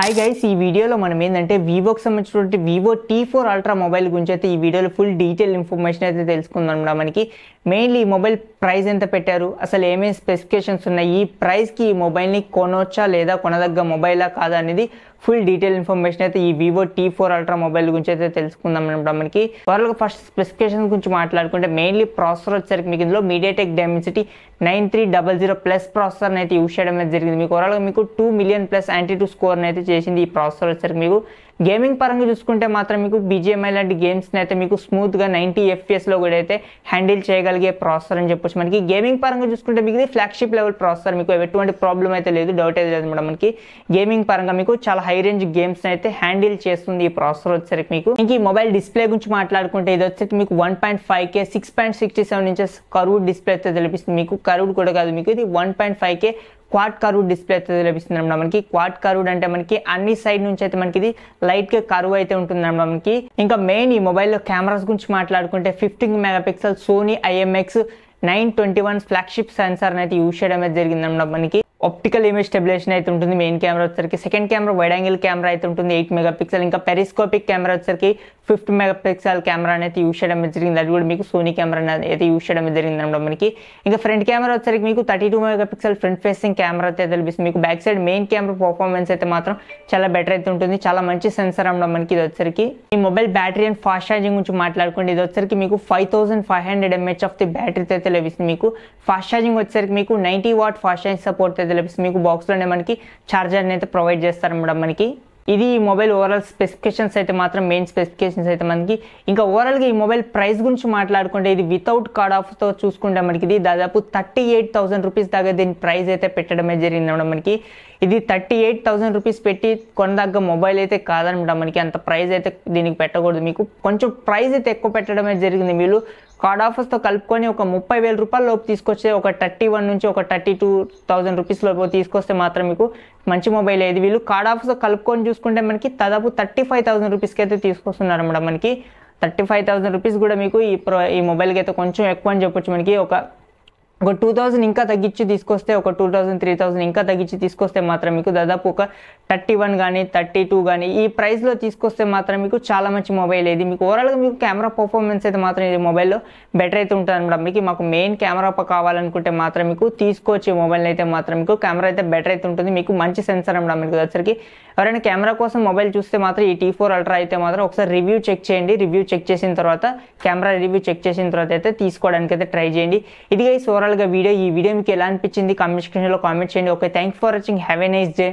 Hi guys, ఈ వీడియోలో మనం ఏంటంటే వివోకి సంబంధించినటువంటి వివో T4 అల్ట్రా మొబైల్ గురించి అయితే ఈ వీడియోలో ఫుల్ డీటెయిల్ ఇన్ఫర్మేషన్ అయితే తెలుసుకుందాం. మనకి మెయిన్లీ ఈ మొబైల్ ప్రైస్ ఎంత పెట్టారు, అసలు ఏమేమి స్పెసిఫికేషన్స్ ఉన్నాయి, ఈ ప్రైస్కి ఈ మొబైల్ని కొనొచ్చా లేదా కొనదగ్గ మొబైలా కాదా అనేది ఫుల్ డీటెయిల్ ఇన్ఫర్మేషన్ అయితే ఈ వివో T4 అల్ట్రా మొబైల్ గురించి అయితే తెలుసుకుందాం. మనకి త్వరగా ఫస్ట్ స్పెసిఫికేషన్స్ గురించి మాట్లాడుకుంటే మెయిన్లీ ప్రాసెసర్ వచ్చేసరికి మీకు ఇందులో మీడియాటెక్ డైమెన్సిటీ 9300+ ప్రాసెసర్ అయితే యూస్ చేయడం అయితే జరిగింది. మీకు ఓవరాల్గా మీకు 2 మిలియన్ ప్లస్ యాంటీ2 స్కోర్ అయితే చేసింది ఈ ప్రాసెసర్ వచ్చేసరికి. మీకు గేమింగ్ పరంగా చూసుకుంటే మాత్రం మీకు BGMI లాంటి గేమ్స్ని అయితే మీకు స్మూత్గా 90 FPS కూడా అయితే హ్యాండిల్ చేయగలిగే ప్రాసెసర్ అని చెప్పొచ్చు. మనకి గేమింగ్ పరంగా చూసుకుంటే మీకు ఇది ఫ్లాగ్షిప్ లెవెల్ ప్రాసెసర్, మీకు ఎటువంటి ప్రాబ్లం అయితే లేదు, డౌట్ అయితే లేదు మేడం. మనకి గేమింగ్ పరంగా మీకు చాలా హై రేంజ్ గేమ్స్ అయితే హ్యాండిల్ చేస్తుంది ఈ ప్రాసెసర్ వచ్చేసరికి. మీకు ఇంక ఈ మొబైల్ డిస్ప్లే గురించి మాట్లాడుకుంటే ఇది వచ్చేసరికి మీకు 1.5K 6.67 ఇంచెస్ కర్వ్డ్ డిస్ప్లే అయితే తెలిపిస్తుంది. మీకు కర్వ్డ్ కూడా కాదు, మీకు ఇది 1.5K క్వాడ్ కర్వ్డ్ డిస్ప్లే అయితే లభిస్తుంది అన్నమాట. మనకి క్వాడ్ కర్వ్డ్ అంటే మనకి అన్ని సైడ్ నుంచి అయితే మనకి ఇది లైట్ గా కర్వ్ అయితే ఉంటుంది అన్నమాట. మనకి ఇంకా మెయిన్ ఈ మొబైల్లో కెమెరాస్ గురించి మాట్లాడుకుంటే 15 megapixel Sony IMX921 flagship sensor అయితే యూజ్ చేయడం అయితే జరిగింది అన్నమాట. మనకి ఆప్టికల్ ఇమేజ్ స్టెబిలైజేషన్ అయితే ఉంటుంది మెయిన్ కెమెరా వచ్చేసరికి. Second camera wide angle camera అయితే ఉంటుంది 8 మెగాపిక్సెల్. ఇంకా పెరిస్కోపిక్ కెమెరా వచ్చేసరికి 50 మెగాపిక్సెల్ కెమెరా అయితే యూజ్ చేయడం జరిగింది. అది కూడా మీకు సోనీ కెమెరా అయితే యూజ్ చేయడం జరిగింది అన్నమాట. మనకి ఇంకా ఫ్రంట్ కెమెరా వచ్చేసరికి మీకు 32 మెగాపిక్సెల్ ఫ్రంట్ ఫేసింగ్ కెమెరా అయితే తెలిపిస్తుంది. మీకు back side main camera performance అయితే మాత్రం చాలా బెటర్ అయితే ఉంటుంది, చాలా మంచి సెన్సార్ అన్నమాట. మనకి ఇది వచ్చేసరికి ఈ mobile battery and fast charging గురించి మాట్లాడుకుంటే ఇది వచ్చేసరికి మీకు 5500 mAh ఆఫ్ ది బ్యాటరీ అయితే లభిస్తుంది. మీకు ఫాస్ట్ ఛార్జింగ్ వచ్చేసరికి మీకు 90 వాట్ ఫాస్ట్ ఛార్జింగ్ సపోర్ట్ అయితే లభిస్తుంది. మీకు బాక్స్ లోనే మనకి ఛార్జర్ అయితే ప్రొవైడ్ చేస్తారు మేడం. మనకి ఇది ఈ మొబైల్ ఓవరాల్ స్పెసిఫికేషన్స్ అయితే మాత్రం మెయిన్ స్పెసిఫికేషన్స్ అయితే మనకి. ఇంకా ఓవరాల్గా ఈ మొబైల్ ప్రైస్ గురించి మాట్లాడుకుంటే ఇది వితౌట్ కార్డ్ ఆఫ్తో చూసుకుంటే మనకి ఇది దాదాపు 38,000 రూపీస్ దాకా దీని ప్రైస్ అయితే పెట్టడమే జరిగింది మేడం. మనకి ఇది 38,000 రూపీస్ పెట్టి కొనదగ్గ మొబైల్ అయితే కాదనమాట. మనకి అంత ప్రైస్ అయితే దీనికి పెట్టకూడదు. మీకు కొంచెం ప్రైస్ అయితే ఎక్కువ పెట్టడమే జరిగింది. మీరు కార్డ్ ఆఫర్స్తో కలుపుకొని ఒక 30,000 రూపాయల లోపు తీసుకొస్తే ఒక 31 నుంచి ఒక 32,000 రూపీస్ లోపు తీసుకొస్తే మాత్రం మీకు మంచి మొబైల్ ఏది. వీళ్ళు కార్డ్ ఆఫర్స్తో కలుపుకొని చూసుకుంటే మనకి దాదాపు 35,000 రూపీస్కి అయితే తీసుకొస్తున్నారు అన్నమాట. మనకి 35,000 రూపీస్ కూడా మీకు ఈ మొబైల్కి అయితే కొంచెం ఎక్కువ అని చెప్పొచ్చు. మనకి ఒక 2,000 ఇంకా తగ్గించి తీసుకొస్తే, ఒక 2,000 3,000 ఇంకా తగ్గించి తీసుకొస్తే మాత్రం మీకు దాదాపు ఒక 31 కానీ 32 కానీ ఈ ప్రైస్లో తీసుకొస్తే మాత్రం మీకు చాలా మంచి మొబైల్ ఇది. మీకు ఓవరాల్గా మీకు కెమెరా పర్ఫార్మెన్స్ అయితే మాత్రం ఈ మొబైల్లో బెటర్ అయితే ఉంటుంది అనమాట. మీకు మాకు మెయిన్ కెమెరా కావాలనుకుంటే మాత్రం మీకు తీసుకోవచ్చు మొబైల్ అయితే మాత్రం మీకు కెమెరా అయితే బెటర్ అయితే ఉంటుంది. మీకు మంచి సెన్సార్ అనమాట. మీకు వచ్చరికి ఎవరైనా కెమెరా కోసం మొబైల్ చూస్తే మాత్రం ఈ T4 అల్ట్రా అయితే మాత్రం ఒకసారి రివ్యూ చెక్ చేయండి. రివ్యూ చెక్ చేసిన తర్వాత కెమెరా రివ్యూ చెక్ చేసిన తర్వాత అయితే తీసుకోవడానికి అయితే ట్రై చేయండి. ఇది గైస్ ఓవరాల్గా వీడియో. ఈ వీడియో మీకు ఎలా అనిపించింది కామెంట్ సెక్షన్లో కామెంట్ చేయండి. Okay, thank for watching. Have a nice day.